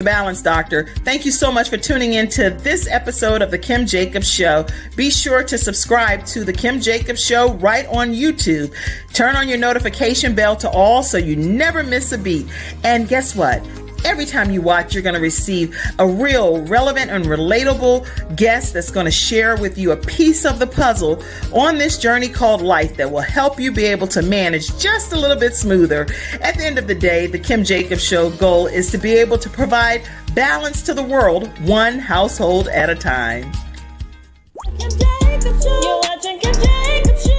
Balance Doctor. Thank you so much for tuning in to this episode of The Kim Jacobs Show. Be sure to subscribe to The Kim Jacobs Show right on YouTube. Turn on your notification bell to all so you never miss a beat. And guess what? Every time you watch, you're going to receive a real relevant and relatable guest that's going to share with you a piece of the puzzle on this journey called life that will help you be able to manage just a little bit smoother. At the end of the day, the Kim Jacobs Show goal is to be able to provide balance to the world, one household at a time. Kim Jacobs Show. You're watching Kim Jacobs Show.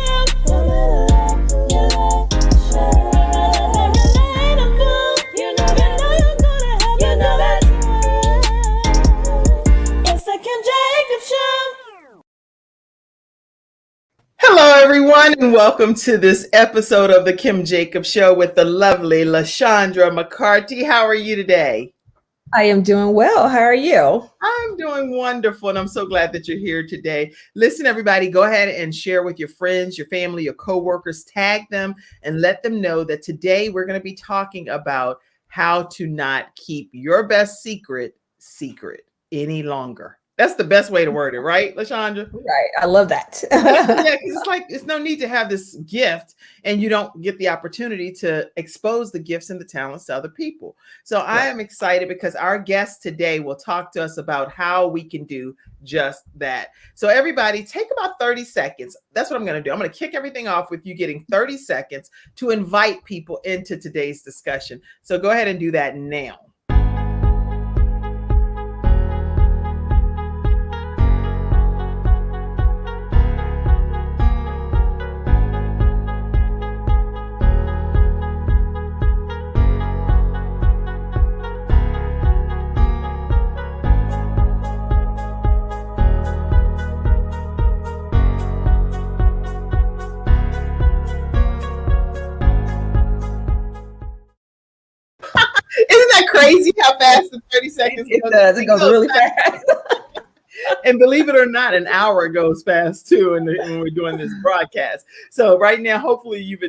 Hello, everyone, and welcome to this episode of the Kim Jacobs Show with the lovely LaShondra McCarty. How are you today? I am doing well. How are you? I'm doing wonderful, and I'm so glad that you're here today. Listen, everybody, go ahead and share with your friends, your family, your coworkers, tag them, and let them know that today we're going to be talking about how to not keep your best secret any longer. That's the best way to word it, right, LaShondra? Right. I love that. Yeah, because it's like it's no need to have this gift and you don't get the opportunity to expose the gifts and the talents to other people. So I am excited because our guest today will talk to us about how we can do just that. So everybody, take about 30 seconds. That's what I'm going to do. I'm going to kick everything off with you getting 30 seconds to invite people into today's discussion. So go ahead and do that now. Isn't that crazy how fast the 30 seconds It does. It goes really fast. And believe it or not, an hour goes fast too when we're doing this broadcast. So right now, hopefully you've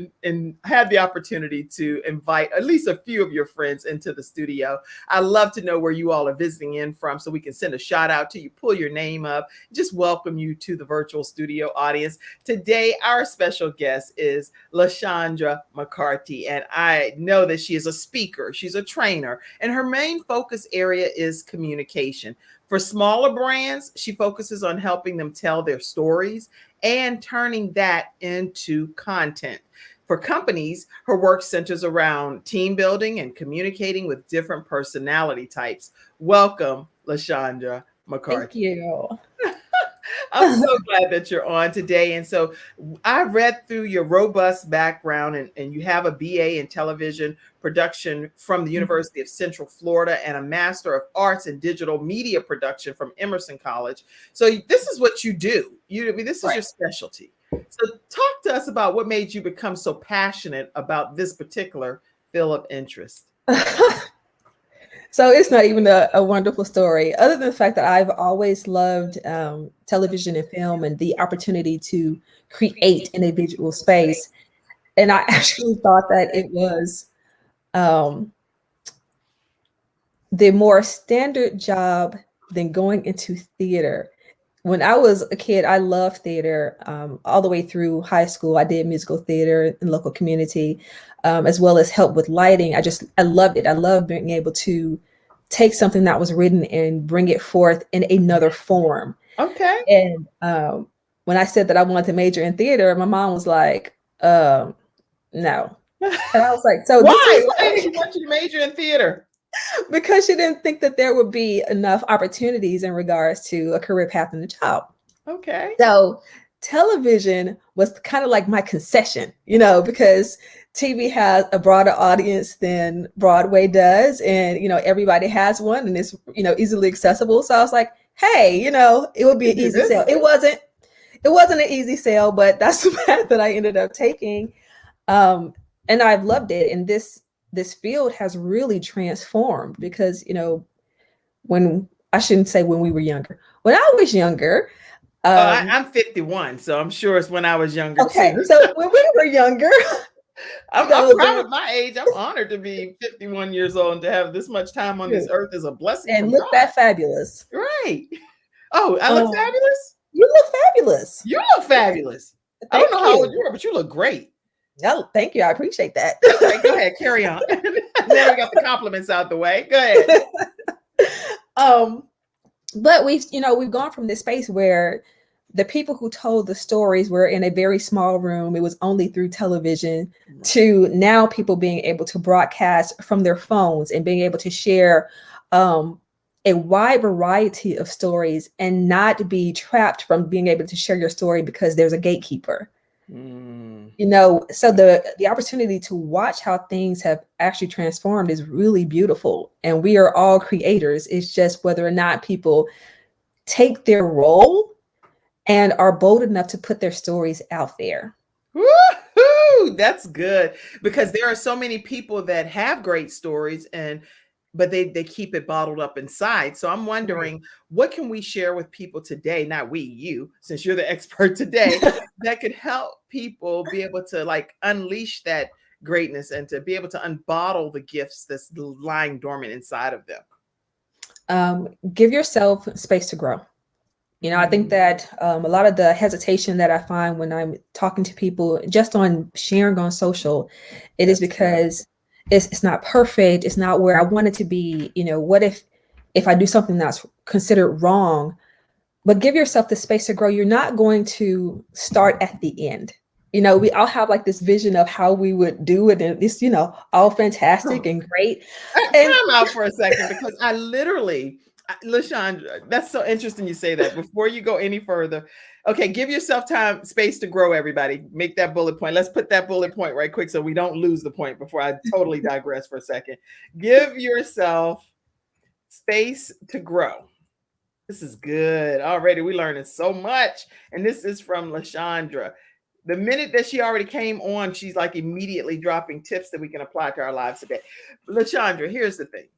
had the opportunity to invite at least a few of your friends into the studio. I love to know where you all are visiting in from so we can send a shout out to you, pull your name up, just welcome you to the virtual studio audience. Today, our special guest is LaShondra McCarty, and I know that she is a speaker, she's a trainer, and her main focus area is communication. For smaller brands, she focuses on helping them tell their stories and turning that into content. For companies, her work centers around team building and communicating with different personality types. Welcome, LaShondra McCarty. Thank you. I'm so glad that you're on today. And so I read through your robust background, and you have a BA in television production from the University of Central Florida and a Master of Arts in Digital Media Production from Emerson College. So this is what you do. This is your specialty. So talk to us about what made you become so passionate about this particular field of interest. So it's not even a wonderful story, other than the fact that I've always loved television and film and the opportunity to create in a visual space. And I actually thought that it was the more standard job than going into theater. When I was a kid, I loved theater all the way through high school. I did musical theater in local community, as well as help with lighting. I loved it. I loved being able to take something that was written and bring it forth in another form. Okay. And when I said that I wanted to major in theater, my mom was like, no. And I was like, so why? Why did she want you to major in theater? Because she didn't think that there would be enough opportunities in regards to a career path in the job. Okay. So television was kind of like my concession, because TV has a broader audience than Broadway does. And, everybody has one and it's, easily accessible. So I was like, hey, it would be an easy sell. It wasn't an easy sell, but that's the path that I ended up taking. And I've loved it. And this field has really transformed because, when we were younger, when I was younger, I'm 51, so I'm sure it's when I was younger. Okay, too. so when we were younger, I'm So proud of my age. I'm honored to be 51 years old and to have this much time on this earth is a blessing and from look God. that fabulous. Right. Oh, I look Um, fabulous? you look fabulous. You look fabulous. I don't Thank know how old you. you are, but you look great. Oh, thank you. I appreciate that. Okay, go ahead. Carry on. Now we got the compliments out the way. Go ahead. um, but we've gone from this space where the people who told the stories were in a very small room. It was only through television to now people being able to broadcast from their phones and being able to share a wide variety of stories and not be trapped from being able to share your story because there's a gatekeeper. So the opportunity to watch how things have actually transformed is really beautiful, and we are all creators. It's just whether or not people take their role and are bold enough to put their stories out there. Woo-hoo! That's good, because there are so many people that have great stories but they keep it bottled up inside. So I'm wondering, what can we share with people today? Not we, you, since you're the expert today, that could help people be able to like unleash that greatness and to be able to unbottle the gifts that's lying dormant inside of them. Give yourself space to grow. I think that a lot of the hesitation that I find when I'm talking to people just on sharing on social, it is because it's not perfect. It's not where I want it to be. What if I do something that's considered wrong? But give yourself the space to grow. You're not going to start at the end. We all have like this vision of how we would do it, and it's all fantastic and great. Time out for a second, because I literally, LaShondra, that's so interesting you say that. Before you go any further, okay, give yourself space to grow, everybody. Make that bullet point. Let's put that bullet point right quick so we don't lose the point before I totally digress for a second. Give yourself space to grow. This is good. Already we're learning so much. And this is from LaShondra. The minute that she already came on, she's like immediately dropping tips that we can apply to our lives today. LaShondra, here's the thing.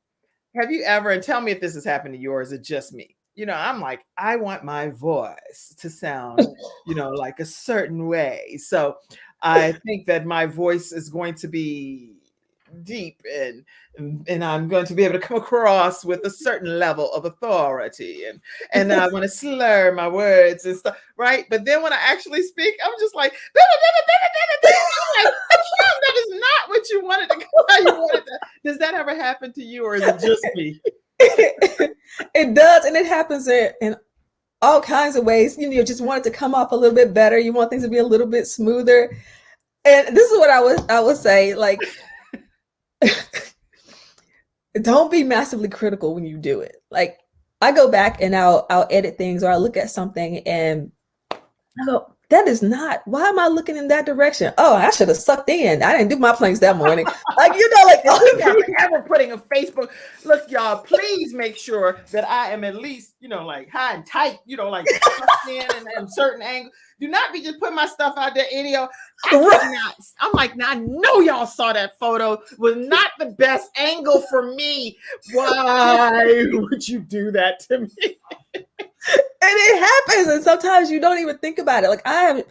Have you ever, and tell me if this has happened to you or is it just me? I'm like, I want my voice to sound, like a certain way. So I think that my voice is going to be deep and I'm going to be able to come across with a certain level of authority and I want to slur my words and stuff, right? But then when I actually speak, I'm just like, I'm like, that is not what you wanted to go how you wanted to. Does that ever happen to you or is it just me? It does, and it happens in all kinds of ways. You just want it to come off a little bit better. You want things to be a little bit smoother. And this is what I would say, like, don't be massively critical when you do it. Like, I go back and I'll edit things, or I look at something and I go, that is not, why am I looking in that direction? Oh, I should have sucked in. I didn't do my planks that morning. Like, ever putting a Facebook, look, y'all, please make sure that I am at least, like high and tight, like in and certain angles. Do not be just putting my stuff out there, idiot. I'm like, now I know y'all saw that photo. It was not the best angle for me. Why would you do that to me? And it happens, and sometimes you don't even think about it. Like, I have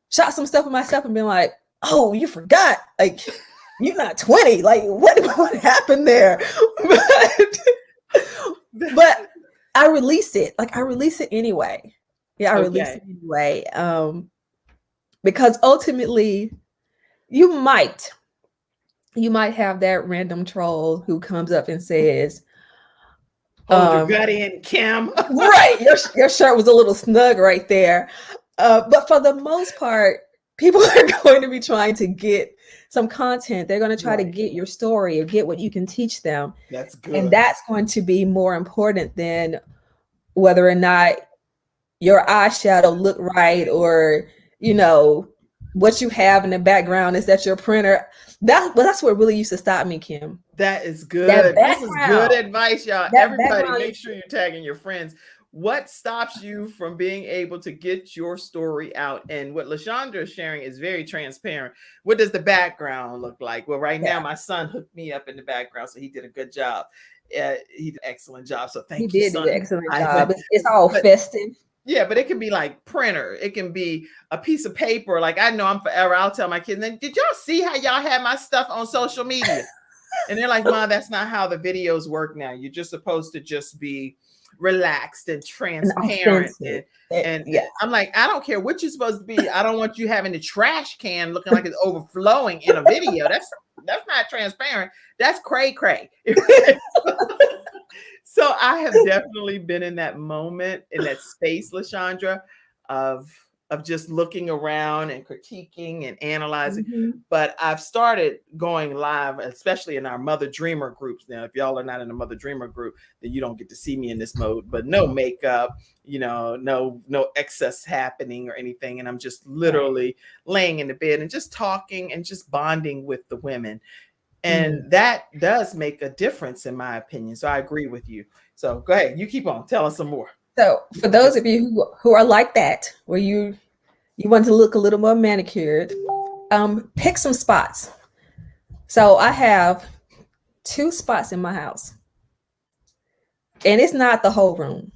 shot some stuff of myself and been like, oh, you forgot, like, you're not 20, like what happened there? But I release it. Like, I release it anyway. I release it anyway. Because ultimately you might have that random troll who comes up and says, hold your gut in, Kim. Right. Your shirt was a little snug right there. But for the most part, people are going to be trying to get some content. They're going to try to get your story or get what you can teach them. That's good. And that's going to be more important than whether or not your eyeshadow look right, or, what you have in the background. Is that your printer? That's what really used to stop me, Kim. That is good. This is good advice, y'all. Everybody, make sure you're tagging your friends. What stops you from being able to get your story out? And what LaShondra is sharing is very transparent. What does the background look like? Well, right now, my son hooked me up in the background, so he did a good job. He did an excellent job. So thank you, son. He did do an excellent job. It's all festive. Yeah, but it can be like printer. It can be a piece of paper. Like I know I'm forever. I'll tell my kids, then did y'all see how y'all had my stuff on social media? And they're like, Mom, that's not how the videos work now. You're just supposed to just be relaxed and And transparent. authentic. And Yeah. I'm like, I don't care what you're supposed to be. I don't want you having the trash can looking like it's overflowing in a video. That's not transparent. That's cray cray. So I have definitely been in that moment, in that space, LaShondra, of just looking around and critiquing and analyzing. Mhm. But I've started going live, especially in our Mother Dreamer groups. Now, if y'all are not in a Mother Dreamer group, then you don't get to see me in this mode. But no makeup, no excess happening or anything. And I'm just literally laying in the bed and just talking and just bonding with the women. And that does make a difference, in my opinion. So I agree with you. So go ahead, you keep on. Tell us some more. So for those of you who are like that, where you want to look a little more manicured, pick some spots. So I have 2 spots in my house, and it's not the whole room.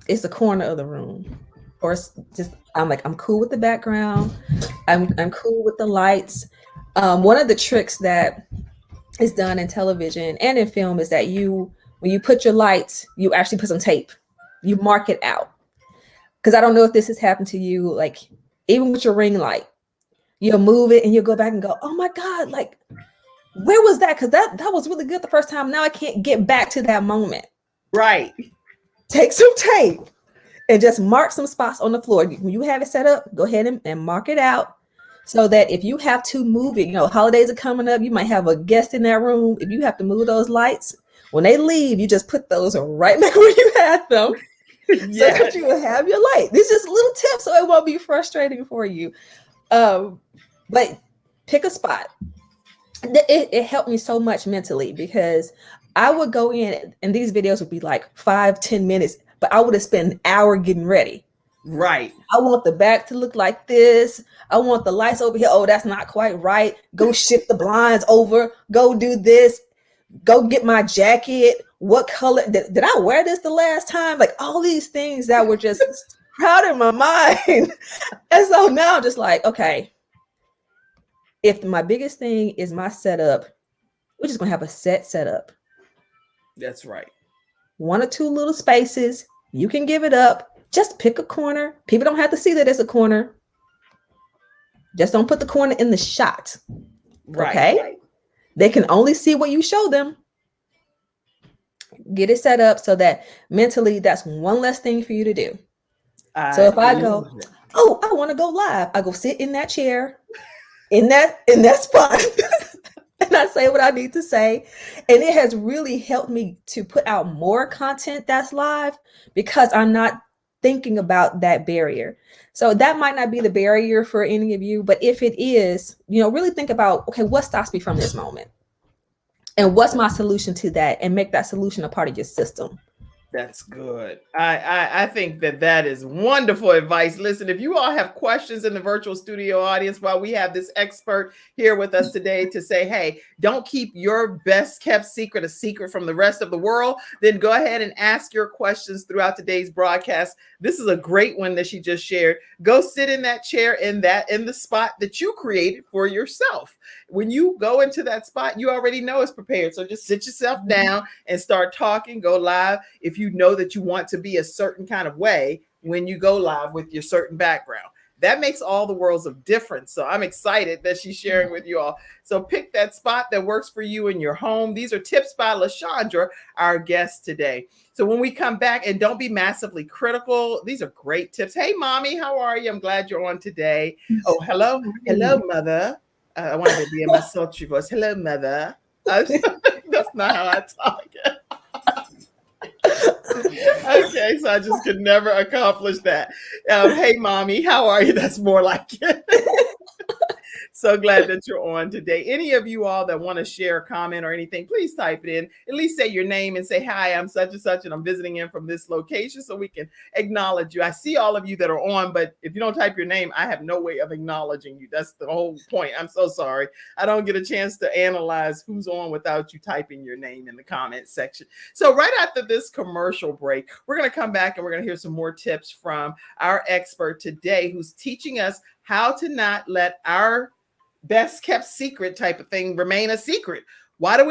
It's the corner of the room, or it's just I'm cool with the background. I'm cool with the lights. One of the tricks that is done in television and in film is that when you put your lights, you actually put some tape. You mark it out. Because I don't know if this has happened to you, like even with your ring light, you'll move it and you'll go back and go, oh my God, like where was that? Because that was really good the first time. Now I can't get back to that moment. Right. Take some tape and just mark some spots on the floor. When you have it set up, go ahead and mark it out. So that if you have to move it, holidays are coming up, you might have a guest in that room. If you have to move those lights, when they leave, you just put those right back where you had them. So that you will have your light. This is just a little tip so it won't be frustrating for you. But pick a spot. It helped me so much mentally because I would go in and these videos would be like 5-10 minutes, but I would have spent an hour getting ready. Right. I want the back to look like this. I want the lights over here. Oh, that's not quite right. Go shift the blinds over. Go do this. Go get my jacket. What color? Did I wear this the last time? Like all these things that were just crowding my mind. And so now I'm just like, okay, if my biggest thing is my setup, we're just going to have a setup. That's right. 1 or 2 little spaces. You can give it up. Just pick a corner. People don't have to see that it's a corner. Just don't put the corner in the shot. Right. Okay? Right. They can only see what you show them. Get it set up so that mentally that's one less thing for you to do. So if I go, oh, I want to go live, I go sit in that chair, in that spot, and I say what I need to say. And it has really helped me to put out more content that's live because I'm not thinking about that barrier. So that might not be the barrier for any of you, but if it is, really think about, okay, what stops me from this moment? And what's my solution to that? And make that solution a part of your system. That's good. I think that is wonderful advice. Listen, if you all have questions in the virtual studio audience, while we have this expert here with us today to say, hey, don't keep your best kept secret a secret from the rest of the world, then go ahead and ask your questions throughout today's broadcast. This is a great one that she just shared. Go sit in that chair in the spot that you created for yourself. When you go into that spot, you already know it's prepared. So just sit yourself down and start talking, go live. If you know that you want to be a certain kind of way when you go live with your certain background, that makes all the worlds of difference. So I'm excited that she's sharing with you all. So pick that spot that works for you in your home. These are tips by LaShondra, our guest today. So when we come back, and don't be massively critical, these are great tips. Hey, mommy, how are you? I'm glad you're on today. Oh, hello, mother. I wanted to be in my sultry voice. Hello, mother. That's not how I talk. Okay, so I just could never accomplish that. Hey, mommy, how are you? That's more like it. So glad that you're on today. Any of you all that want to share a comment or anything, please type it in. At least say your name and say, hi, I'm such and such, and I'm visiting in from this location so we can acknowledge you. I see all of you that are on, but if you don't type your name, I have no way of acknowledging you. That's the whole point. I'm so sorry. I don't get a chance to analyze who's on without you typing your name in the comment section. So right after this commercial break, we're going to come back and we're going to hear some more tips from our expert today, who's teaching us how to not let our best kept secret type of thing remain a secret. Why do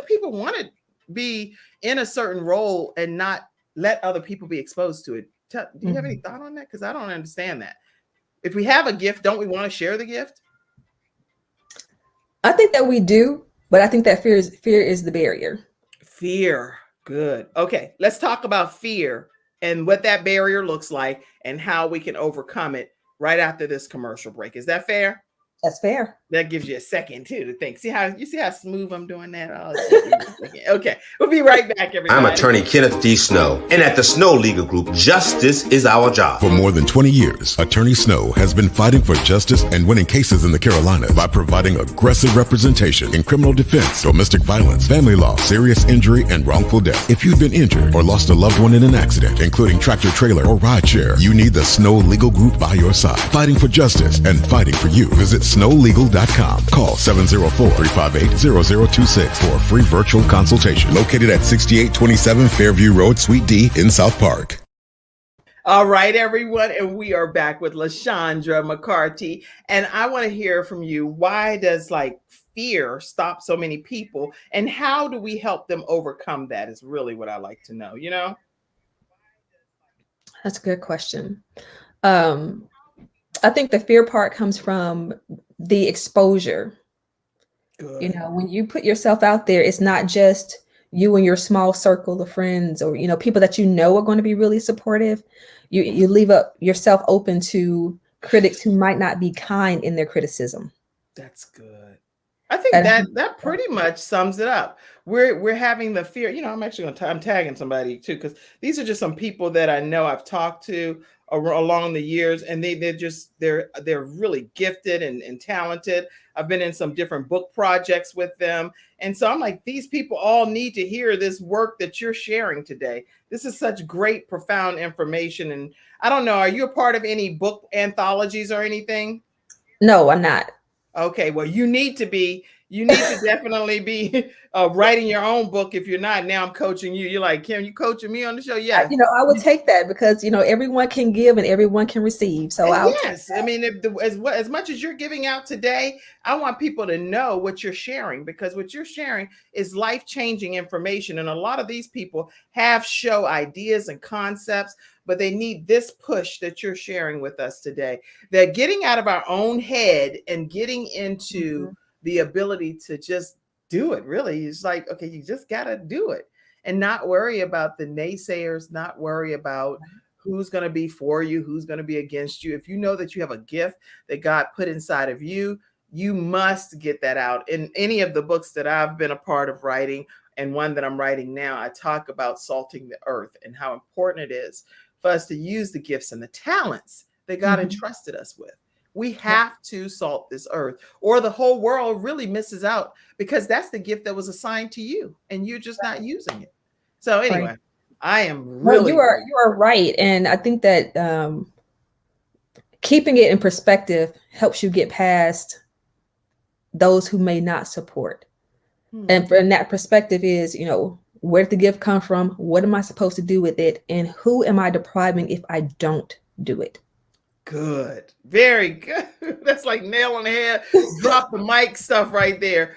people want to be in a certain role and not let other people be exposed to it? Do you have any thought on that? Because I don't understand that. If we have a gift, don't we want to share the gift? I think that we do, but I think that fear is the barrier. Fear. Good. Okay, let's talk about fear and what that barrier looks like and how we can overcome it right after this commercial break. Is that fair? That's fair. That gives you a second too to think. See how smooth I'm doing that? Oh, okay, we'll be right back, everybody. I'm attorney Kenneth D. Snow, and at the Snow Legal Group, justice is our job. For more than 20 years, Attorney Snow has been fighting for justice and winning cases in the Carolinas by providing aggressive representation in criminal defense, domestic violence, family law, serious injury, and wrongful death. If you've been injured or lost a loved one in an accident, including tractor trailer or rideshare, you need the Snow Legal Group by your side, fighting for justice and fighting for you. Visit snowlegal.com. Call 704-358-0026 for a free virtual consultation. Located at 6827 Fairview Road, Suite D in South Park. All right, everyone, and we are back with LaShondra McCarty, and I want to hear from you. Why does fear stop so many people, and how do we help them overcome that? Is really what I like to know. That's a good question. I think the fear part comes from the exposure. Good. When you put yourself out there, it's not just you and your small circle of friends or, people that are going to be really supportive. You leave yourself open to critics who might not be kind in their criticism. That's good. I think that pretty much sums it up. We're having the fear. I'm tagging somebody too, because these are just some people that I know I've talked to along the years, and they're really gifted and talented. I've been in some different book projects with them, and so I'm like, these people all need to hear this work that you're sharing today. This is such great, profound information. And I don't know, are you a part of any book anthologies or anything? No, I'm not. Okay, well, you need to be. You need to definitely be writing your own book. If you're not, now I'm coaching you. You're like, Kim, you coaching me on the show? Yeah. I would take that because, everyone can give and everyone can receive. So yes, I mean, as much as you're giving out today, I want people to know what you're sharing, because what you're sharing is life-changing information. And a lot of these people have show ideas and concepts, but they need this push that you're sharing with us today. They're getting out of our own head and getting into the ability to just do it. Really, it's like, okay, you just got to do it and not worry about the naysayers, not worry about who's going to be for you, who's going to be against you. If you know that you have a gift that God put inside of you, you must get that out. In any of the books that I've been a part of writing, and one that I'm writing now, I talk about salting the earth and how important it is for us to use the gifts and the talents that God entrusted us with. We have to salt this earth, or the whole world really misses out, because that's the gift that was assigned to you and you're just not using it. So anyway, I am really. Well, you are right. And I think that keeping it in perspective helps you get past those who may not support. And from that perspective is, where did the gift come from? What am I supposed to do with it? And who am I depriving if I don't do it? Good. Very good. That's like nail on the head. Drop the mic stuff right there.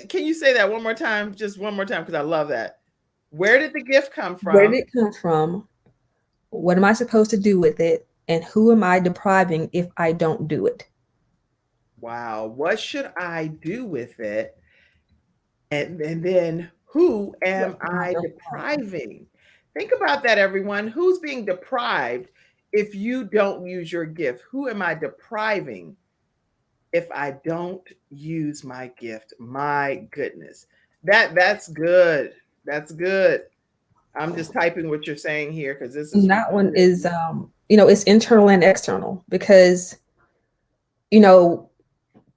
Can you say that one more time? Just one more time, because I love that. Where did the gift come from? Where did it come from? What am I supposed to do with it? And who am I depriving if I don't do it? Wow. What should I do with it? And then who am I depriving? Think about that, everyone. Who's being deprived if you don't use your gift? Who am I depriving if I don't use my gift? My goodness. That's good. That's good. I'm just typing what you're saying here, because this is that one is it's internal and external, because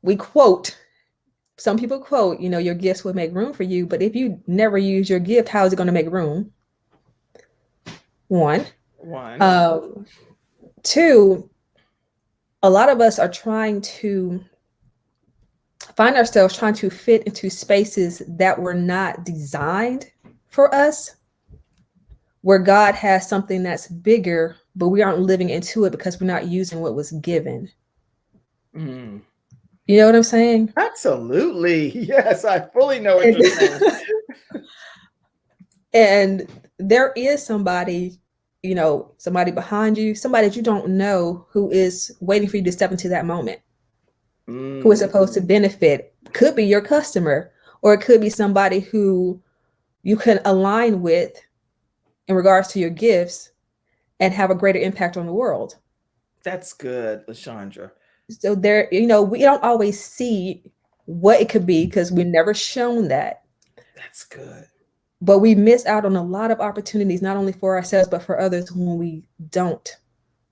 we quote, some people quote, your gifts will make room for you. But if you never use your gift, how is it going to make room? One. Two, a lot of us are find ourselves trying to fit into spaces that were not designed for us, where God has something that's bigger, but we aren't living into it because we're not using what was given. Mm. You know what I'm saying? Absolutely. Yes, I fully know what you're saying. And there is somebody, somebody behind you, somebody that you don't know, who is waiting for you to step into that moment, who is supposed to benefit. Could be your customer, or it could be somebody who you can align with in regards to your gifts and have a greater impact on the world. That's good, LaShondra. So there, we don't always see what it could be because we're never shown that. That's good. But we miss out on a lot of opportunities, not only for ourselves, but for others when we don't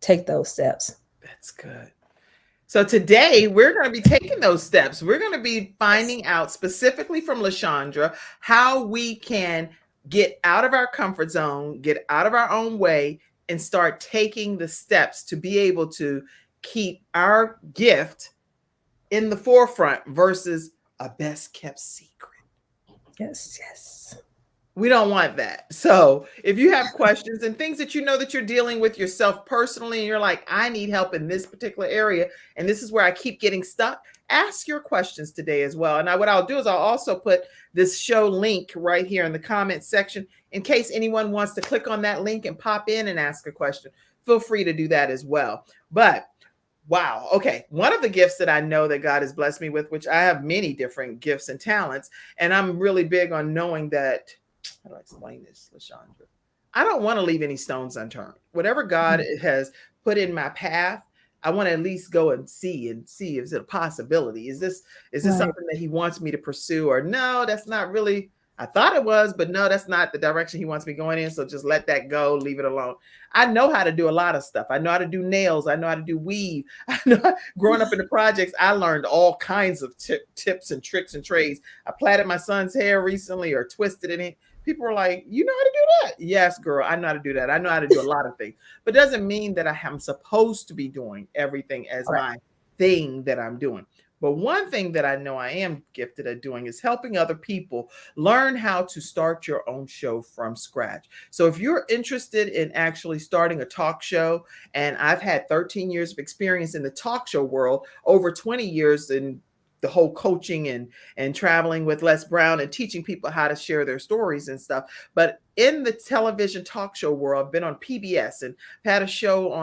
take those steps. That's good. So today we're going to be taking those steps. We're going to be finding out specifically from LaShondra how we can get out of our comfort zone, get out of our own way, and start taking the steps to be able to keep our gift in the forefront versus a best kept secret. Yes. We don't want that. So if you have questions and things that that you're dealing with yourself personally, and you're like, I need help in this particular area, and this is where I keep getting stuck, ask your questions today as well. And what I'll do is I'll also put this show link right here in the comment section in case anyone wants to click on that link and pop in and ask a question. Feel free to do that as well. But wow. Okay. One of the gifts that I know that God has blessed me with, which I have many different gifts and talents, and I'm really big on knowing that. How do I explain this, LaShondra? I don't want to leave any stones unturned. Whatever God has put in my path, I want to at least go and see is it a possibility? Is this something that he wants me to pursue? Or no, that's not really, I thought it was, but no, that's not the direction he wants me going in. So just let that go, leave it alone. I know how to do a lot of stuff. I know how to do nails. I know how to do weave. I know, growing up in the projects, I learned all kinds of tips and tricks and trades. I plaited my son's hair recently or twisted it in. People are like, you know how to do that? Yes, girl, I know how to do that. I know how to do a lot of things, but it doesn't mean that I am supposed to be doing everything as my thing that I'm doing. But one thing that I know I am gifted at doing is helping other people learn how to start your own show from scratch. So if you're interested in actually starting a talk show, and I've had 13 years of experience in the talk show world, over 20 years in the whole coaching and traveling with Les Brown and teaching people how to share their stories and stuff. But in the television talk show world, I've been on PBS and had a show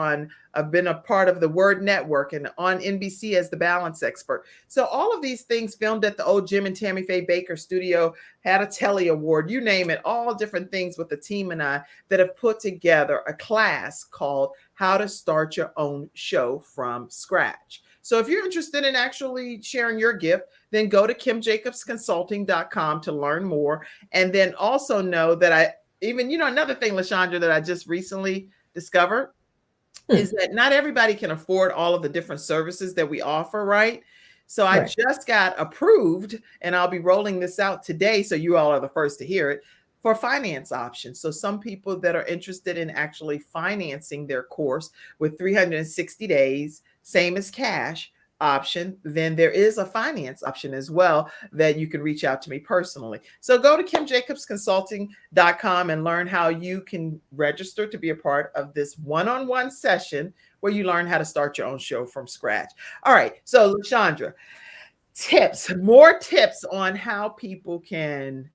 I've been a part of the Word Network and on NBC as the balance expert. So all of these things filmed at the old Jim and Tammy Faye Baker studio, had a Telly Award, you name it, all different things with the team and I that have put together a class called How to Start Your Own Show from Scratch. So if you're interested in actually sharing your gift, then go to kimjacobsconsulting.com to learn more. And then also know that another thing, LaShondra, that I just recently discovered is that not everybody can afford all of the different services that we offer, right? So I just got approved, and I'll be rolling this out today, so you all are the first to hear it, for finance options. So some people that are interested in actually financing their course with 360 days, same as cash option, then there is a finance option as well that you can reach out to me personally. So go to kimjacobsconsulting.com and learn how you can register to be a part of this one-on-one session where you learn how to start your own show from scratch. All right. So LaShondra, more tips on how people can,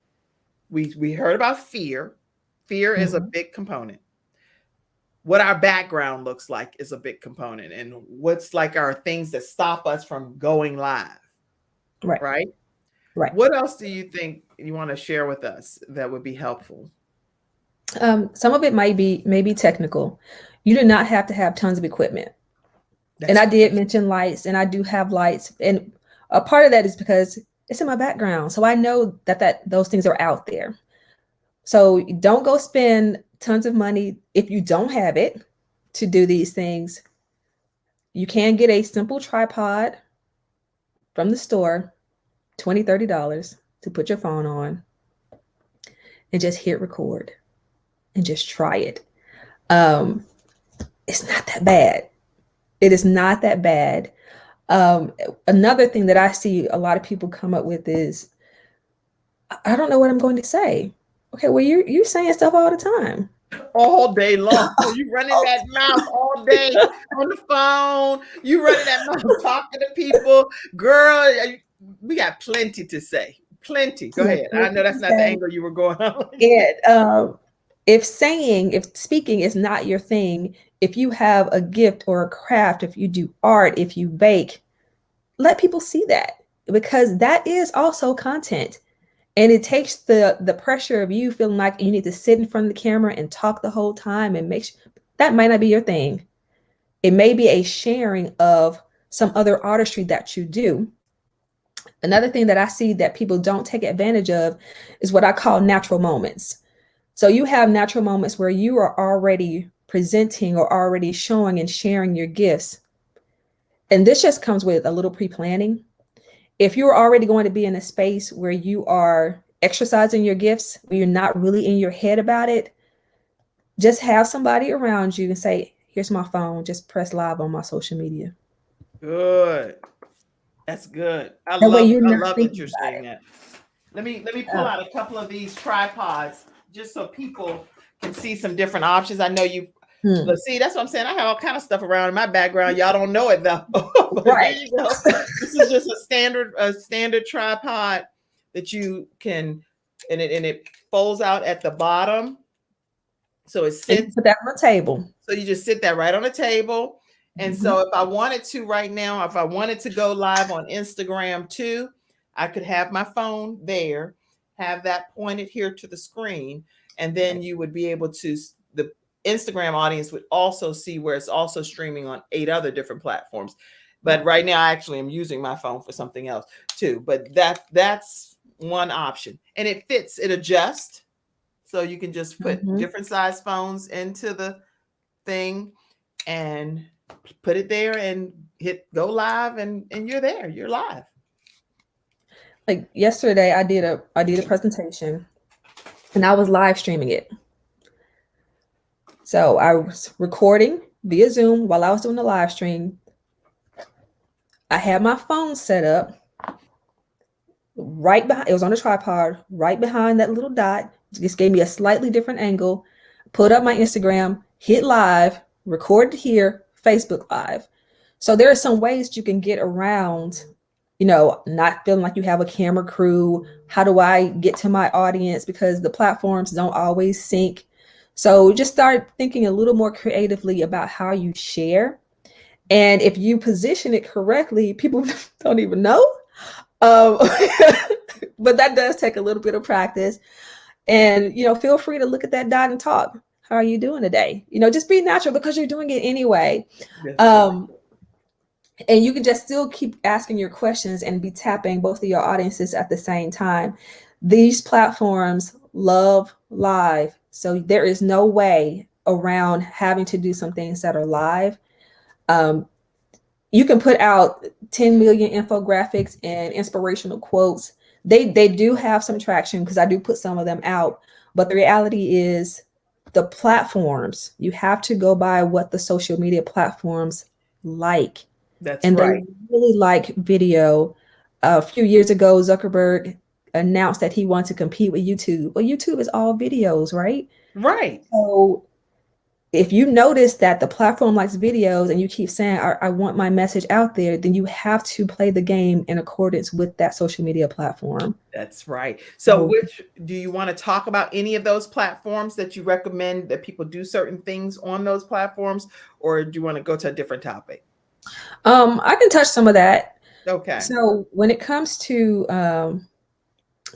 we heard about fear. Fear is a big component. What our background looks like is a big component, and what's like our things that stop us from going live. Right. What else do you think you want to share with us that would be helpful? Some of it may be technical. You do not have to have tons of equipment. And I did mention lights, and I do have lights. And a part of that is because it's in my background. So I know that those things are out there. So don't go spend tons of money if you don't have it to do these things. You can get a simple tripod from the store, $20, $30 to put your phone on and just hit record and just try it. It's not that bad. It is not that bad. Another thing that I see a lot of people come up with is, I don't know what I'm going to say. Okay, well, you're saying stuff all the time. All day long. So you running that mouth all day on the phone. You running that mouth talking to people. Girl, we got plenty to say. Plenty. Go ahead. I know that's not the angle you were going on. And if speaking is not your thing, if you have a gift or a craft, if you do art, if you bake, let people see that, because that is also content. And it takes the pressure of you feeling like you need to sit in front of the camera and talk the whole time and make sure that might not be your thing. It may be a sharing of some other artistry that you do. Another thing that I see that people don't take advantage of is what I call natural moments. So you have natural moments where you are already presenting or already showing and sharing your gifts. And this just comes with a little pre-planning. If you're already going to be in a space where you are exercising your gifts, where you're not really in your head about it, just have somebody around you and say, here's my phone, just press live on my social media. Good. That's good. I That way love you're not that thinking you're about saying that. Let me pull out a couple of these tripods just so people can see some different options. I know you but see, that's what I'm saying. I have all kind of stuff around in my background. Y'all don't know it though. But Right. there you go. This is just a standard tripod that you can, and it folds out at the bottom. So it And you sits. put that on the table. So you just sit that right on the table. And so if I wanted to right now, if I wanted to go live on Instagram too, I could have my phone there, have that pointed here to the screen, and then you would be able to, the Instagram audience would also see where it's also streaming on 8 other different platforms. But right now, I actually am using my phone for something else too. But that's one option. And it fits, it adjusts. So you can just put different size phones into the thing and put it there and hit go live, and you're there. You're live. Like yesterday, I did a presentation and I was live streaming it. So I was recording via Zoom while I was doing the live stream. I had my phone set up right behind, it was on a tripod, right behind that little dot. Just gave me a slightly different angle. Put up my Instagram, hit live, recorded here, Facebook Live. So there are some ways you can get around, not feeling like you have a camera crew. How do I get to my audience? Because the platforms don't always sync. So just start thinking a little more creatively about how you share. And if you position it correctly, people don't even know. But that does take a little bit of practice. And, feel free to look at that dot and talk. How are you doing today? Just be natural because you're doing it anyway. And you can just still keep asking your questions and be tapping both of your audiences at the same time. These platforms love live. So there is no way around having to do some things that are live. You can put out 10 million infographics and inspirational quotes. They do have some traction because I do put some of them out. But the reality is the platforms, you have to go by what the social media platforms like. That's and right. They really like video. A few years ago, Zuckerberg announced that he wants to compete with YouTube. Well, YouTube is all videos, right? Right. So if you notice that the platform likes videos and you keep saying, I want my message out there, then you have to play the game in accordance with that social media platform. That's right. So which do you want to talk about any of those platforms that you recommend that people do certain things on those platforms, or do you want to go to a different topic? I can touch some of that. Okay. So when it comes to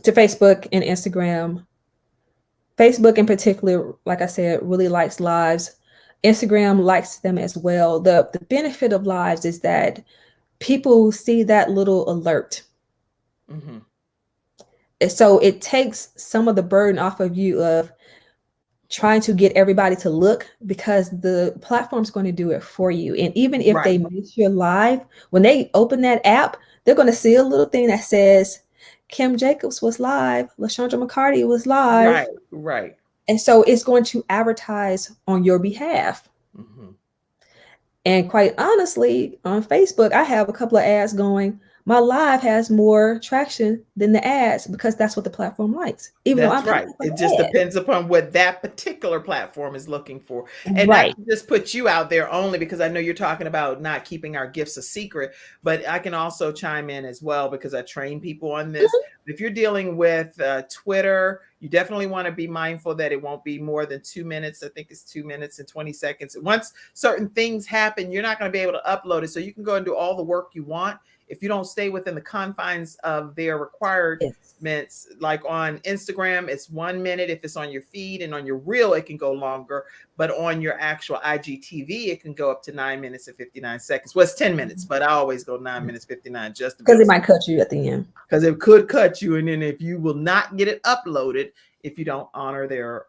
Facebook and Instagram, Facebook in particular, like I said, really likes lives. Instagram likes them as well. The benefit of lives is that people see that little alert. And so it takes some of the burden off of you of, trying to get everybody to look, because the platform's going to do it for you. And even if they Right. miss your live, when they open that app, they're going to see a little thing that says Kim Jacobs was live, LaShondra McCarty was live. Right. Right. And so it's going to advertise on your behalf. Mhm. And quite honestly, on Facebook, I have a couple of ads going. My live has more traction than the ads, because that's what the platform likes, even though That's I'm paying right. for It just the ad. depends upon what that particular platform is looking for. And not Right. to just put you out there only, because I know you're talking about not keeping our gifts a secret, but I can also chime in as well because I train people on this. If you're dealing with Twitter, you definitely want to be mindful that it won't be more than 2 minutes. I think it's 2 minutes and 20 seconds. Once certain things happen, you're not going to be able to upload it. So you can go and do all the work you want. If you don't stay within the confines of their requirements, like on Instagram, it's 1 minute if it's on your feed, and on your reel, it can go longer. But on your actual IGTV, it can go up to 9 minutes and 59 seconds. Well, it's 10 minutes, but I always go 9 minutes 59 just to be Because it might cut you at the end. because it could cut you. And then if you will not get it uploaded, if you don't honor their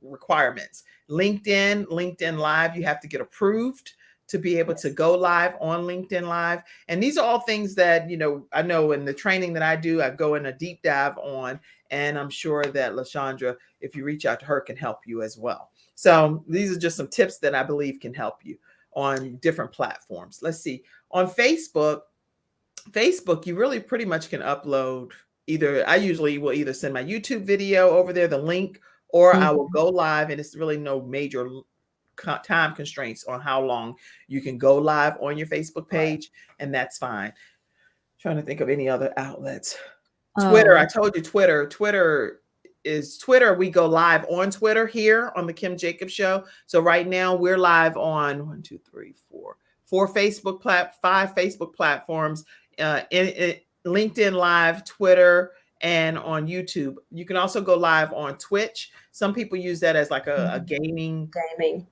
requirements. LinkedIn Live, you have to get approved to be able to go live on LinkedIn Live. And these are all things that, I know in the training that I do, I go in a deep dive on, and I'm sure that LaShondra, if you reach out to her, can help you as well. So these are just some tips that I believe can help you on different platforms. Let's see. On Facebook, you really pretty much can upload I usually will either send my YouTube video over there, the link, or I will go live, and it's really no major time constraints on how long you can go live on your Facebook page, and that's fine. Trying to think of any other outlets. Twitter, I told you Twitter, we go live on Twitter here on the Kim Jacobs Show. So right now we're live on 1, 2, 3, 4, 5 Facebook platforms, in LinkedIn Live, Twitter, and on YouTube. You can also go live on Twitch. Some people use that as like a gaming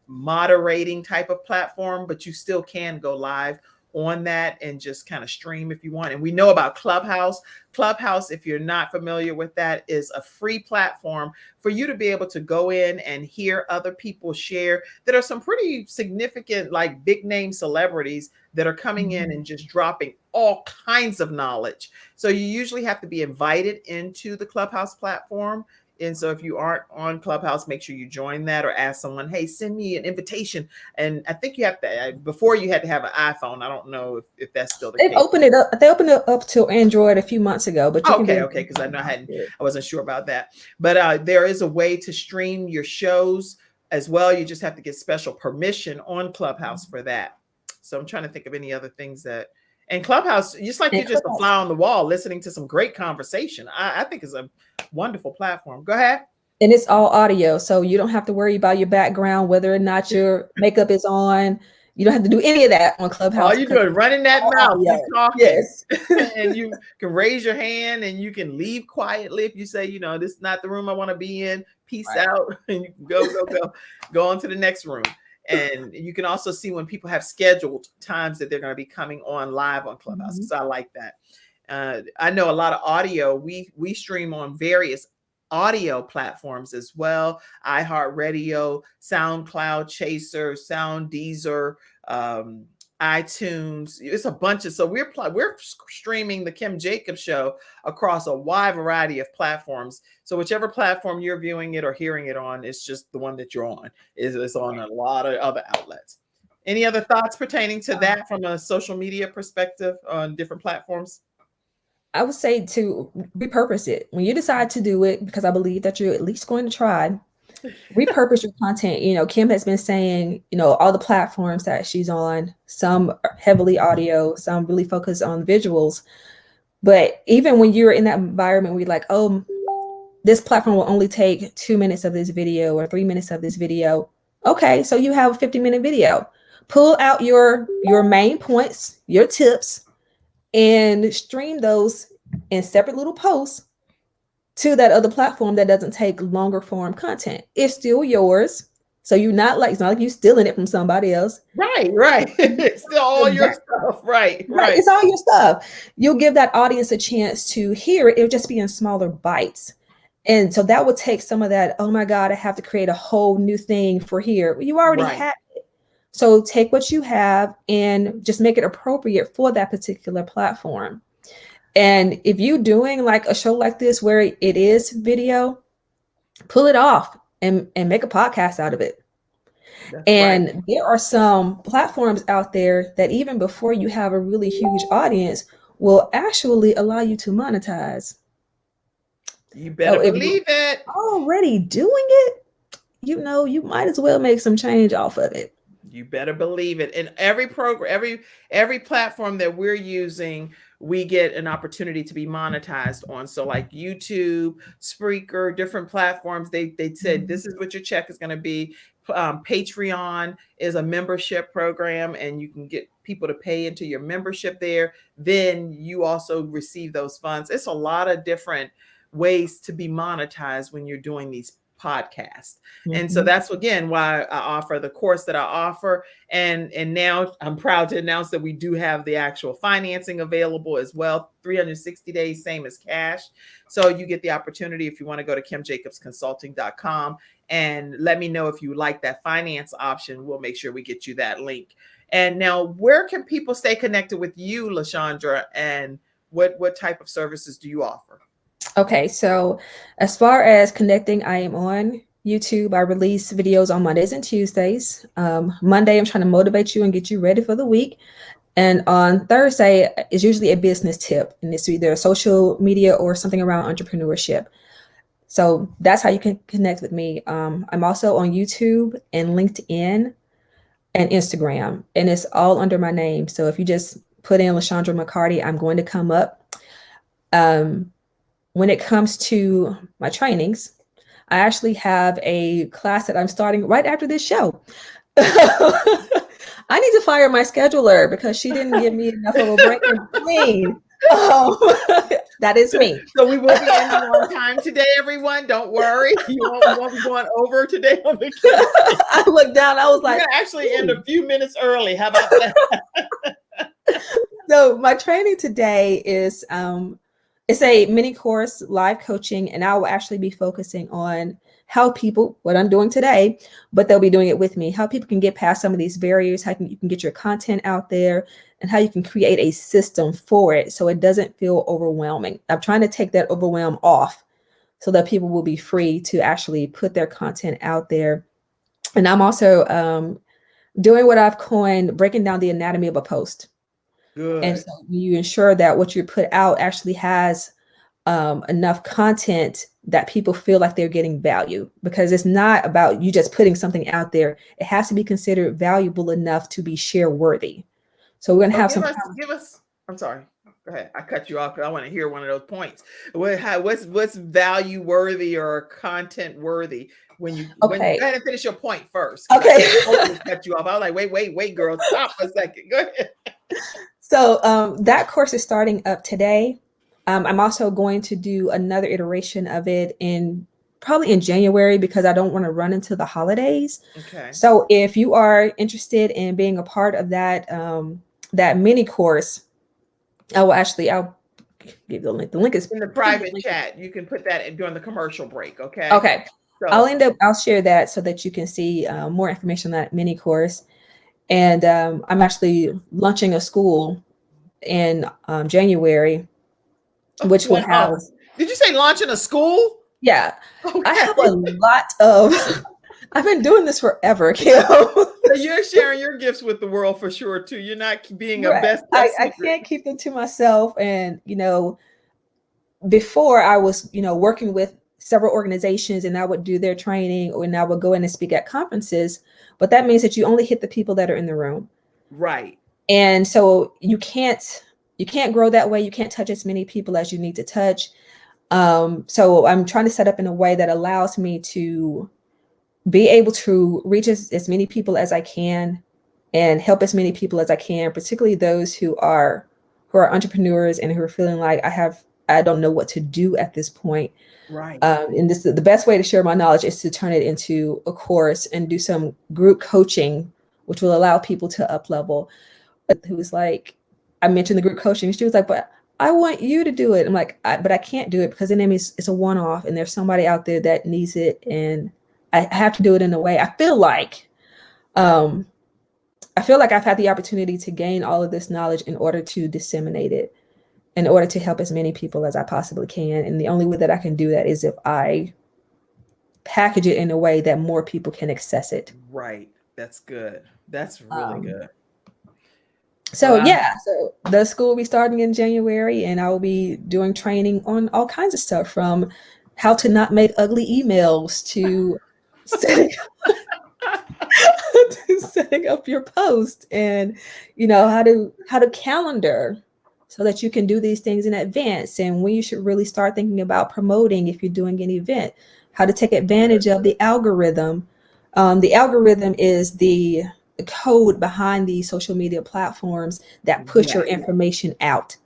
moderating type of platform, but you still can go live on that and just kind of stream if you want. And we know about Clubhouse. Clubhouse, if you're not familiar with that, is a free platform for you to be able to go in and hear other people share. There are some pretty significant, like big name celebrities that are coming in and just dropping all kinds of knowledge. So you usually have to be invited into the Clubhouse platform. And so if you aren't on Clubhouse, make sure you join that, or ask someone, hey, send me an invitation. And I think you have to, before you had to have an iPhone. I don't know if that's still the case. They opened it up to Android a few months ago, but you can okay, because I know I wasn't sure about that. But there is a way to stream your shows as well. You just have to get special permission on Clubhouse for that. So I'm trying to think of any other things and Clubhouse, just like you're just a fly on the wall listening to some great conversation. I think it's a wonderful platform. Go ahead. And it's all audio, so you don't have to worry about your background, whether or not your makeup is on. You don't have to do any of that on Clubhouse. All you're doing is running that mouth, you talking. Yes. And you can raise your hand, and you can leave quietly if you say, this is not the room I want to be in. Peace out. And you can go on to the next room. And you can also see when people have scheduled times that they're going to be coming on live on Clubhouse. So I like that. I know a lot of audio. We stream on various audio platforms as well. iHeartRadio, SoundCloud, Chaser, Deezer, iTunes. It's a bunch of, so we're streaming the Kim Jacobs Show across a wide variety of platforms. So whichever platform you're viewing it or hearing it on, it's just the one that you're on. It's on a lot of other outlets. Any other thoughts pertaining to that from a social media perspective on different platforms? I would say to repurpose it. When you decide to do it, because I believe that you're at least going to try, repurpose your content. Kim has been saying, all the platforms that she's on, some are heavily audio, some really focus on visuals. But even when you're in that environment where you're like, oh, this platform will only take 2 minutes of this video or 3 minutes of this video. Okay, so you have a 50-minute video. Pull out your main points, your tips, and stream those in separate little posts to that other platform that doesn't take longer form content. It's still yours. So it's not like you're stealing it from somebody else. Right. It's still all your stuff. Right. It's all your stuff. You'll give that audience a chance to hear it. It'll just be in smaller bites. And so that would take some of that, oh my God, I have to create a whole new thing for here. You already Right. have it. So take what you have and just make it appropriate for that particular platform. And if you're doing like a show like this where it is video, pull it off and make a podcast out of it. That's And right. there are some platforms out there that even before you have a really huge audience will actually allow you to monetize. You So better if you're believe it. already doing it, you might as well make some change off of it. You better believe it. And every program, every platform that we're using, we get an opportunity to be monetized on. So like YouTube, Spreaker, different platforms, they said this is what your check is going to be. Patreon is a membership program, and you can get people to pay into your membership there. Then you also receive those funds. It's a lot of different ways to be monetized when you're doing these podcasts. And so Mhm. that's again why I offer the course that I offer. And now I'm proud to announce that we do have the actual financing available as well. 360 days, same as cash. So you get the opportunity if you want to go to kimjacobsconsulting.com and let me know if you like that finance option. We'll make sure we get you that link. And now, where can people stay connected with you, LaShondra, and what type of services do you offer? Okay, so as far as connecting, I am on YouTube. I release videos on Mondays and Tuesdays. Monday, I'm trying to motivate you and get you ready for the week. And on Thursday is usually a business tip, and it's either social media or something around entrepreneurship. So that's how you can connect with me. I'm also on YouTube and LinkedIn and Instagram, and it's all under my name. So if you just put in LaShondra McCarty, I'm going to come up. When it comes to my trainings, I actually have a class that I'm starting right after this show. I need to fire my scheduler because she didn't give me enough of a break in between. That is me. So we will be ending on time today, everyone. Don't worry. You won't be going over today on the camera. I looked down, I was We're like, going to actually end a few minutes early. How about that? so my training today is it's a mini course, live coaching, and I will actually be focusing on how people, what I'm doing today, but they'll be doing it with me, how people can get past some of these barriers, how you can get your content out there, and how you can create a system for it so it doesn't feel overwhelming. I'm trying to take that overwhelm off so that people will be free to actually put their content out there. And I'm also doing what I've coined breaking down the anatomy of a post. And Good. so you ensure that what you put out actually has enough content that people feel like they're getting value, because it's not about you just putting something out there. It has to be considered valuable enough to be share worthy. So we're going to So have give us, I'm sorry. Go ahead. I cut you off because I want to hear one of those points. What's value worthy or content worthy when go okay. ahead and finish your point first. Okay. I totally cut you off. I was like, wait, girl, stop a second. Go ahead. So that course is starting up today. I'm also going to do another iteration of it probably in January because I don't want to run into the holidays. Okay. So if you are interested in being a part of that that mini course, I'll give you the link. The link is in the private chat. You can put that during the commercial break. Okay. Okay. So I'll share that so that you can see more information on that mini course. And I'm actually launching a school in January, which will have. Did you say launching a school? Yeah, Okay. I have a lot of. I've been doing this forever, Kim. So you're sharing your gifts with the world for sure too. You're not being Right. a best I secret. can't keep them to myself. And before I was working with several organizations, and I would do their training, and I would go in and speak at conferences. But that means that you only hit the people that are in the room. Right. And so you can't grow that way. You can't touch as many people as you need to touch. So I'm trying to set up in a way that allows me to be able to reach as many people as I can and help as many people as I can, particularly those who are entrepreneurs and who are feeling like I don't know what to do at this point. Right. And the best way to share my knowledge is to turn it into a course and do some group coaching, which will allow people to up level. Who was like, I mentioned the group coaching. She was like, but I want you to do it. I'm like, but I can't do it because then it means it's a one-off and there's somebody out there that needs it. And I have to do it in a way. Um, I feel like I've had the opportunity to gain all of this knowledge in order to disseminate it, in order to help as many people as I possibly can. And the only way that I can do that is if I package it in a way that more people can access it. Right. That's good. That's really good. So Wow. yeah, so the school will be starting in January, and I will be doing training on all kinds of stuff, from how to not make ugly emails to setting, to setting up your post, and how to calendar so that you can do these things in advance, and when you should really start thinking about promoting if you're doing an event, how to take advantage of the algorithm. The algorithm is the code behind these social media platforms that push your information out.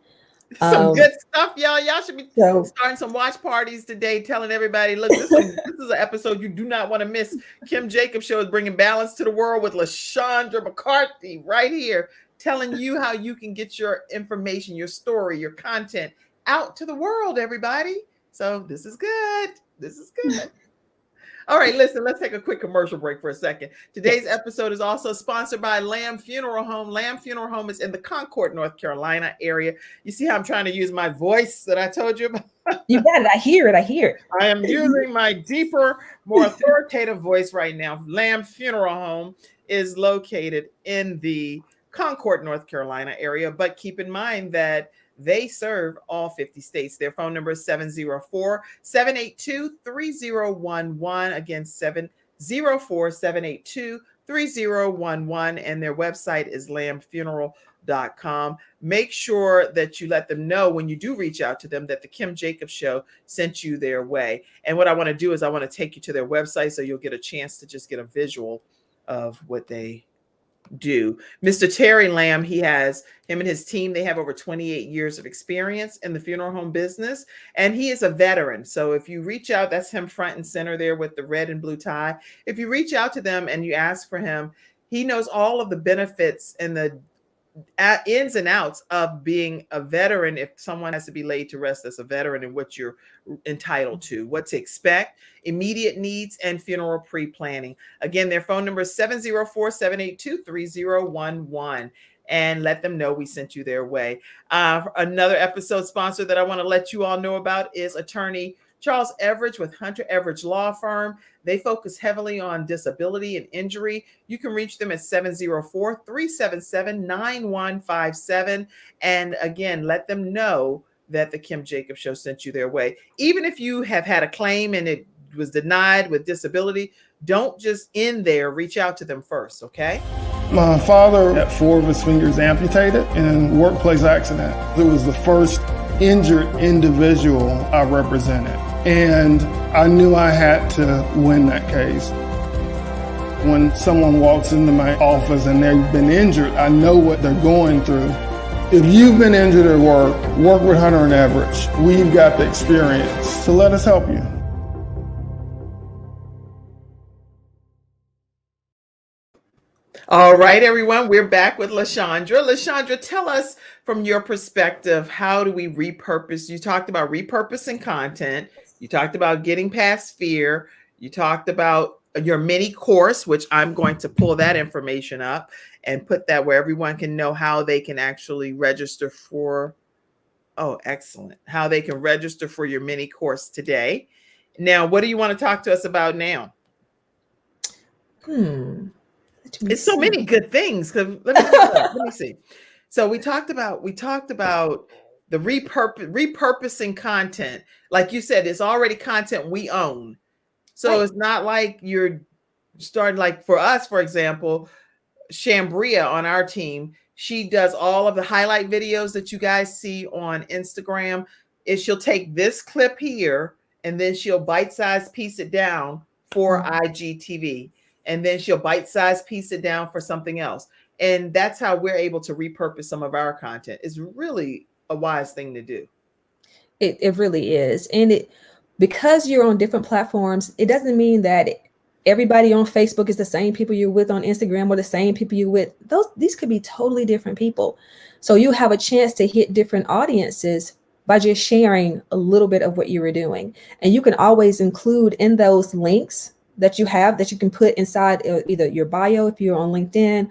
Some good stuff, y'all. Y'all should be So starting some watch parties today, telling everybody, look, this is an episode you do not want to miss. Kim Jacobs Show is bringing balance to the world with LaShondra McCarthy right here, telling you how you can get your information, your story, your content out to the world, everybody. So this is good. This is good. All right, listen, let's take a quick commercial break for a second. Today's episode is also sponsored by Lamb Funeral Home. Lamb Funeral Home is in the Concord, North Carolina area. You see how I'm trying to use my voice that I told you about? you got it. I hear it. I hear it. I am using my deeper, more authoritative voice right now. Lamb Funeral Home is located in the Concord, North Carolina area, but keep in mind that they serve all 50 states. Their phone number is 704-782-3011. Again, 704-782-3011. And their website is lambfuneral.com. Make sure that you let them know when you do reach out to them that the Kim Jacobs Show sent you their way. And what I want to do is I want to take you to their website so you'll get a chance to just get a visual of what they do. Mr. Terry Lamb, him and his team, they have over 28 years of experience in the funeral home business, and he is a veteran. So if you reach out, that's him front and center there with the red and blue tie. If you reach out to them and you ask for him, he knows all of the benefits and the ins and outs of being a veteran. If someone has to be laid to rest as a veteran, and what you're entitled to, what to expect, immediate needs, and funeral pre-planning. Again, their phone number is 704-782-3011, and let them know we sent you their way. Another episode sponsor that I want to let you all know about is attorney Charles Everidge with Hunter Everidge Law Firm. They focus heavily on disability and injury. You can reach them at 704-377-9157. And again, let them know that the Kim Jacobs Show sent you their way. Even if you have had a claim and it was denied with disability, don't just end there. Reach out to them first, okay? My father had 4 of his fingers amputated in a workplace accident. It was the first injured individual I represented, and I knew I had to win that case. When someone walks into my office and they've been injured, I know what they're going through. If you've been injured at work with Hunter and Everidge. We've got the experience, so let us help you. All right, everyone, we're back with LaShondra. LaShondra, tell us from your perspective, how do we repurpose? You talked about repurposing content. You talked about getting past fear. You talked about your mini course, which I'm going to pull that information up and put that where everyone can know how they can actually register for. Oh, excellent. How they can register for your mini course today. Now, what do you want to talk to us about now? It's so many good things. Let me see. So we talked about the repurposing content. Like you said, it's already content we own. So It's not like you're starting, like for us, for example, Shambria on our team, she does all of the highlight videos that you guys see on Instagram. She'll take this clip here and then she'll bite-size piece it down for IGTV. And then she'll bite-size piece it down for something else. And that's how we're able to repurpose some of our content. It's really a wise thing to do. It really is. And because you're on different platforms, it doesn't mean that everybody on Facebook is the same people you're with on Instagram or the same people you're with. These could be totally different people. So you have a chance to hit different audiences by just sharing a little bit of what you were doing. And you can always include in those links that you have that you can put inside either your bio if you're on LinkedIn.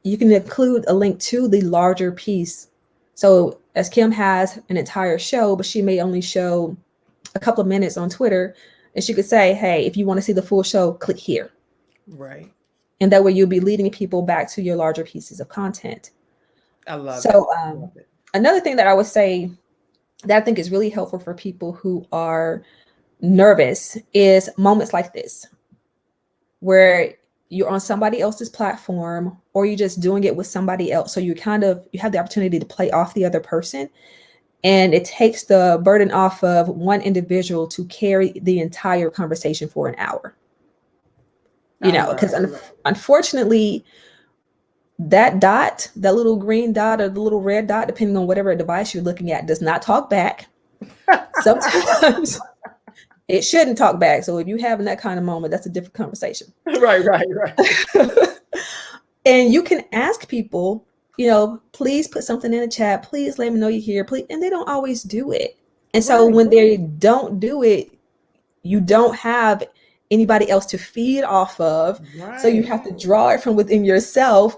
You can include a link to the larger piece. So as Kim has an entire show, but she may only show a couple of minutes on Twitter, and she could say, hey, if you want to see the full show, click here. Right. And that way you'll be leading people back to your larger pieces of content. I love it. Another thing that I would say that I think is really helpful for people who are nervous is moments like this, where you're on somebody else's platform or you're just doing it with somebody else. So you have the opportunity to play off the other person. And it takes the burden off of one individual to carry the entire conversation for an hour. Because unfortunately, that little green dot or the little red dot, depending on whatever device you're looking at, does not talk back. Sometimes it shouldn't talk back. So if you're having that kind of moment, that's a different conversation. Right. And you can ask people, please put something in the chat. Please let me know you're here. Please. And they don't always do it. And so when they don't do it, you don't have anybody else to feed off of. Right. So you have to draw it from within yourself.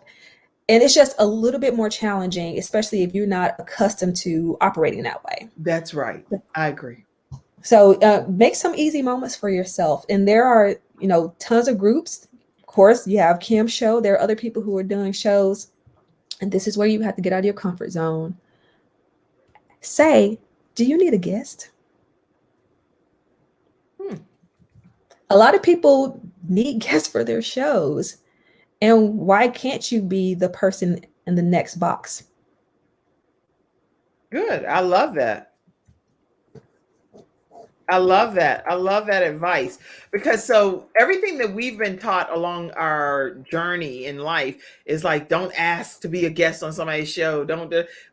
And it's just a little bit more challenging, especially if you're not accustomed to operating that way. That's right. I agree. So make some easy moments for yourself. And there are, tons of groups. Of course, you have Kim's show. There are other people who are doing shows. And this is where you have to get out of your comfort zone. Say, do you need a guest? A lot of people need guests for their shows. And why can't you be the person in the next box? Good. I love that. I love that advice, because so everything that we've been taught along our journey in life is like, don't ask to be a guest on somebody's show.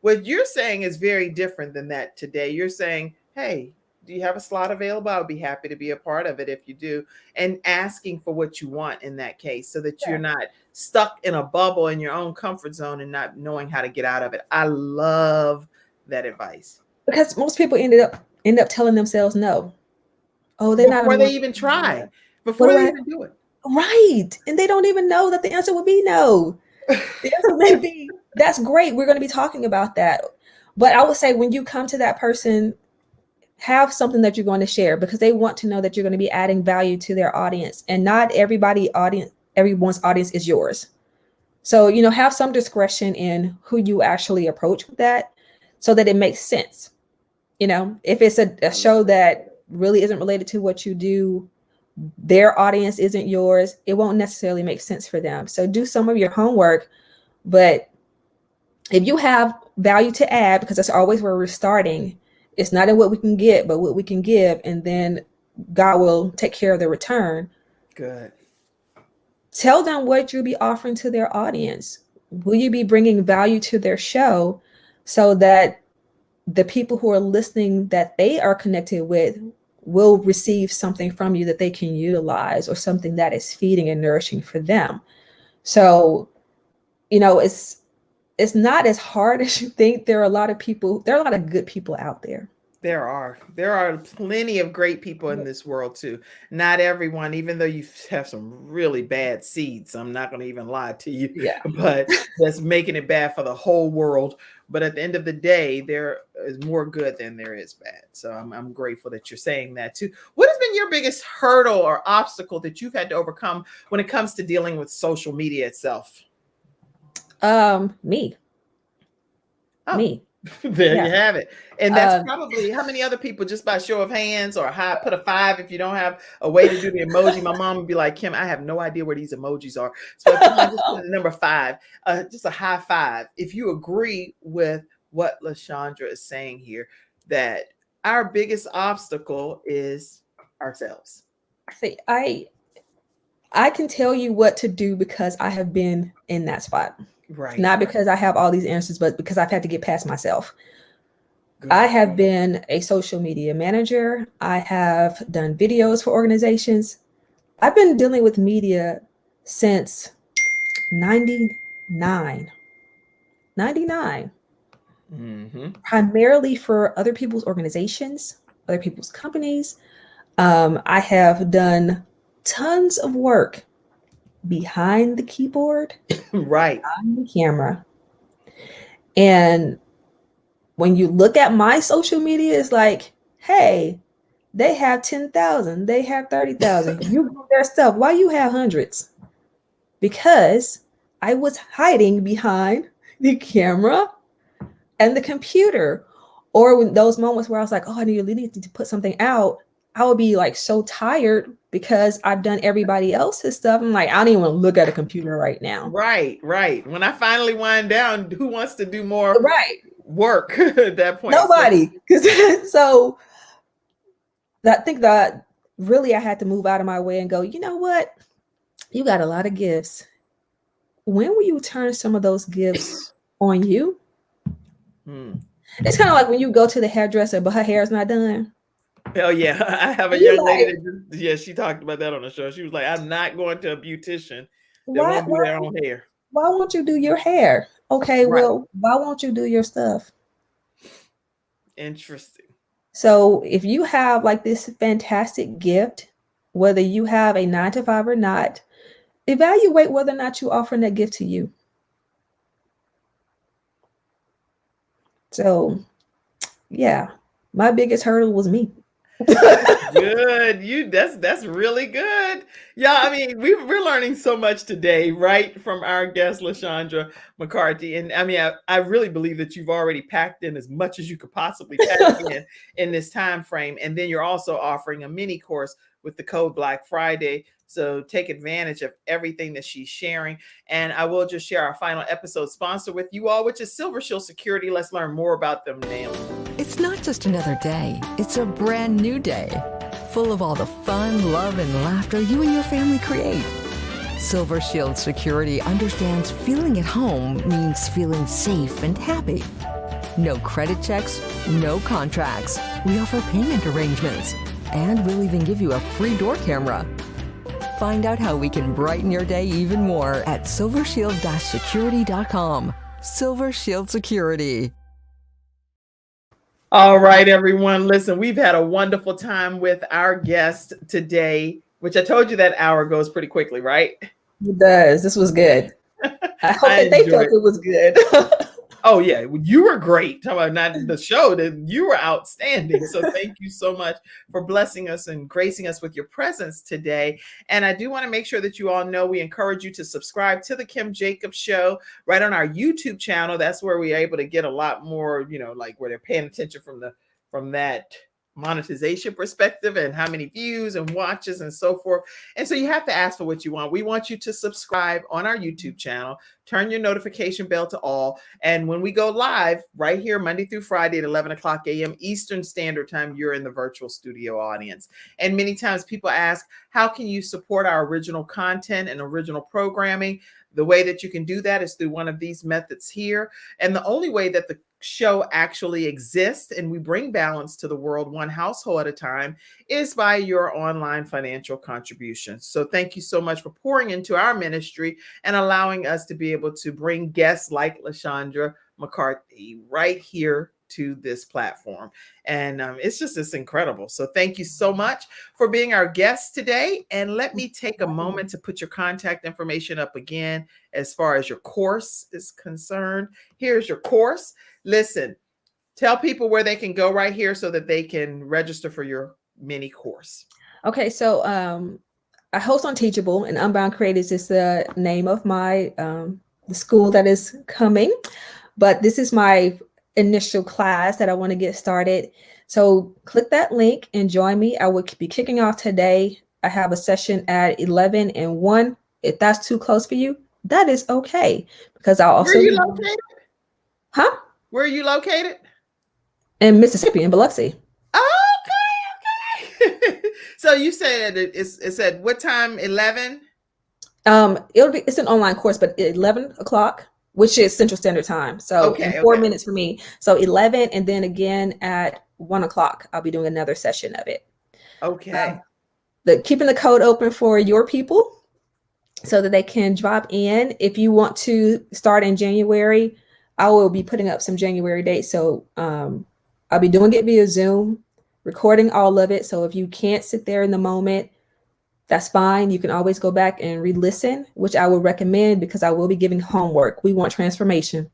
What you're saying is very different than that today. You're saying, hey, do you have a slot available? I would be happy to be a part of it if you do. And asking for what you want in that case, so that you're not stuck in a bubble in your own comfort zone and not knowing how to get out of it. I love that advice. Because most people end up telling themselves no. Oh, they're not. Before they even try. Before they even do it. Right. And they don't even know that the answer would be no. The answer may be, that's great. We're going to be talking about that. But I would say when you come to that person, have something that you're going to share, because they want to know that you're going to be adding value to their audience. And not everyone's audience is yours. So, have some discretion in who you actually approach with that, so that it makes sense. If it's a show that really isn't related to what you do, their audience isn't yours, it won't necessarily make sense for them. So do some of your homework. But if you have value to add, because that's always where we're starting, it's not in what we can get, but what we can give. And then God will take care of the return. Good. Tell them what you'll be offering to their audience. Will you be bringing value to their show, so that the people who are listening that they are connected with will receive something from you that they can utilize, or something that is feeding and nourishing for them? So, it's not as hard as you think. There are a lot of good people out there. There are plenty of great people in this world too. Not everyone, even though you have some really bad seeds, I'm not going to even lie to you, but that's making it bad for the whole world. But at the end of the day, there is more good than there is bad. So I'm grateful that you're saying that too. What has been your biggest hurdle or obstacle that you've had to overcome when it comes to dealing with social media itself? Me. There you have it. And that's probably how many other people, just by show of hands, or put a 5 if you don't have a way to do the emoji. My mom would be like, Kim, I have no idea where these emojis are. So if I just put the number 5, just a high 5. If you agree with what LaShondra is saying here, that our biggest obstacle is ourselves. See, I can tell you what to do because I have been in that spot. Right. Not because I have all these answers, but because I've had to get past myself. Good. I have been a social media manager. I have done videos for organizations. I've been dealing with media since 99. 99. Primarily for other people's organizations, other people's companies. I have done tons of work behind the keyboard, Right. behind the camera. And when you look at my social media, it's like, hey, they have 10,000, they have 30,000. You do their stuff. Why you have hundreds? Because I was hiding behind the camera and the computer. Or when those moments where I was like, oh, I need to put something out, I would be like so tired because I've done everybody else's stuff. I'm like, I don't even want to look at a computer right now. Right. When I finally wind down, who wants to do more work at that point? Nobody. So I think that really I had to move out of my way and go, you know what? You got a lot of gifts. When will you turn some of those gifts on you? It's kind of like when you go to the hairdresser, but her hair is not done. Hell yeah. I have a young lady that she talked about that on the show. She was like, I'm not going to a beautician that won't do their own hair. Why won't you do your hair? Okay, well, why won't you do your stuff? Interesting. So if you have like this fantastic gift, whether you have a 9-to-5 or not, evaluate whether or not you're offering that gift to you. So yeah, my biggest hurdle was me. Good. That's really good. Yeah, I mean, we're learning so much today, right, from our guest LaShondra McCarthy. And I mean, I really believe that you've already packed in as much as you could possibly pack in this time frame. And then you're also offering a mini course with the code Black Friday. So take advantage of everything that she's sharing. And I will just share our final episode sponsor with you all, which is Silver Shield Security. Let's learn more about them now. It's not just another day. It's a brand new day, full of all the fun, love, and laughter you and your family create. Silver Shield Security understands feeling at home means feeling safe and happy. No credit checks, no contracts. We offer payment arrangements. And we'll even give you a free door camera. Find out how we can brighten your day even more at silvershield-security.com. Silver Shield Security. All right, everyone. Listen, we've had a wonderful time with our guest today, which I told you that hour goes pretty quickly, right? It does. This was good. I hope that they felt it was good. Oh, yeah. You were great. Talking about not the show, that you were outstanding. So thank you so much for blessing us and gracing us with your presence today. And I do want to make sure that you all know we encourage you to subscribe to the Kim Jacobs Show right on our YouTube channel. That's where we're able to get a lot more, like where they're paying attention from that monetization perspective and how many views and watches and so forth. And so you have to ask for what you want. We want you to subscribe on our YouTube channel, turn your notification bell to all. And when we go live right here, Monday through Friday at 11 o'clock a.m. Eastern Standard Time, you're in the virtual studio audience. And many times people ask, how can you support our original content and original programming? The way that you can do that is through one of these methods here. And the only way that the show actually exists and we bring balance to the world one household at a time is by your online financial contributions. So thank you so much for pouring into our ministry and allowing us to be able to bring guests like LaShondra McCarthy right here to this platform. And it's incredible. So thank you so much for being our guest today. And let me take a moment to put your contact information up again as far as your course is concerned. Here's your course. Listen, tell people where they can go right here so that they can register for your mini course. Okay, so I host on Teachable, and Unbound Creatives is the name of my the school that is coming. But this is my initial class that I want to get started. So click that link and join me. I will be kicking off today. I have a session at 11 and 1. If that's too close for you, that is okay, because I'll also. Where are you located? Huh? Where are you located? In Mississippi, in Biloxi. Okay. So you said it's at what time? 11? It's an online course, but 11 o'clock, which is Central Standard Time. So in 4 minutes for me. So 11, and then again at 1 o'clock, I'll be doing another session of it. Okay. keeping the code open for your people so that they can drop in. If you want to start in January, I will be putting up some January dates. So I'll be doing it via Zoom, recording all of it. So if you can't sit there in the moment, that's fine. You can always go back and re-listen, which I would recommend because I will be giving homework. We want transformation.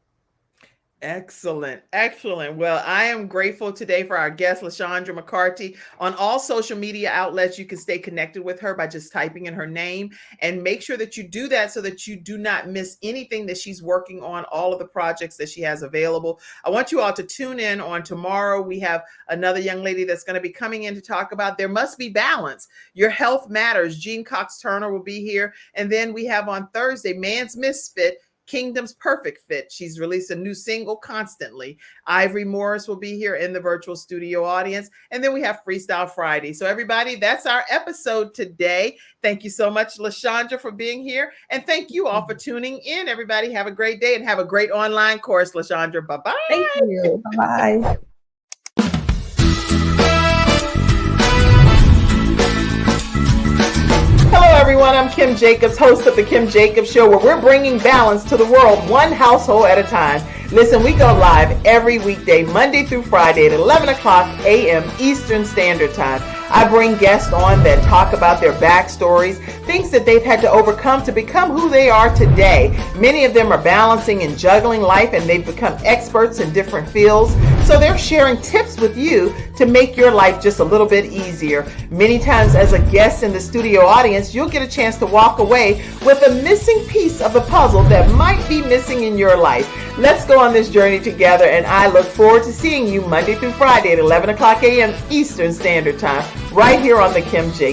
Excellent. Excellent. Well, I am grateful today for our guest, LaShondra McCarty. On all social media outlets, you can stay connected with her by just typing in her name, and make sure that you do that so that you do not miss anything that she's working on, all of the projects that she has available. I want you all to tune in on tomorrow. We have another young lady that's going to be coming in to talk about there must be balance. Your health matters. Jean Cox Turner will be here. And then we have on Thursday, Man's Misfit, Kingdom's Perfect Fit. She's released a new single constantly. Ivory Morris will be here in the virtual studio audience. And then we have Freestyle Friday. So everybody, that's our episode today. Thank you so much, LaShondra, for being here. And thank you all for tuning in. Everybody have a great day and have a great online course, LaShondra. Bye-bye. Thank you. Bye-bye. Hello, everyone. I'm Kim Jacobs, host of The Kim Jacobs Show, where we're bringing balance to the world one household at a time. Listen, we go live every weekday, Monday through Friday at 11 o'clock a.m. Eastern Standard Time. I bring guests on that talk about their backstories, things that they've had to overcome to become who they are today. Many of them are balancing and juggling life, and they've become experts in different fields. So they're sharing tips with you to make your life just a little bit easier. Many times as a guest in the studio audience, you'll get a chance to walk away with a missing piece of the puzzle that might be missing in your life. Let's go on this journey together, and I look forward to seeing you Monday through Friday at 11 o'clock a.m. Eastern Standard Time, right here on The Kim Jacobs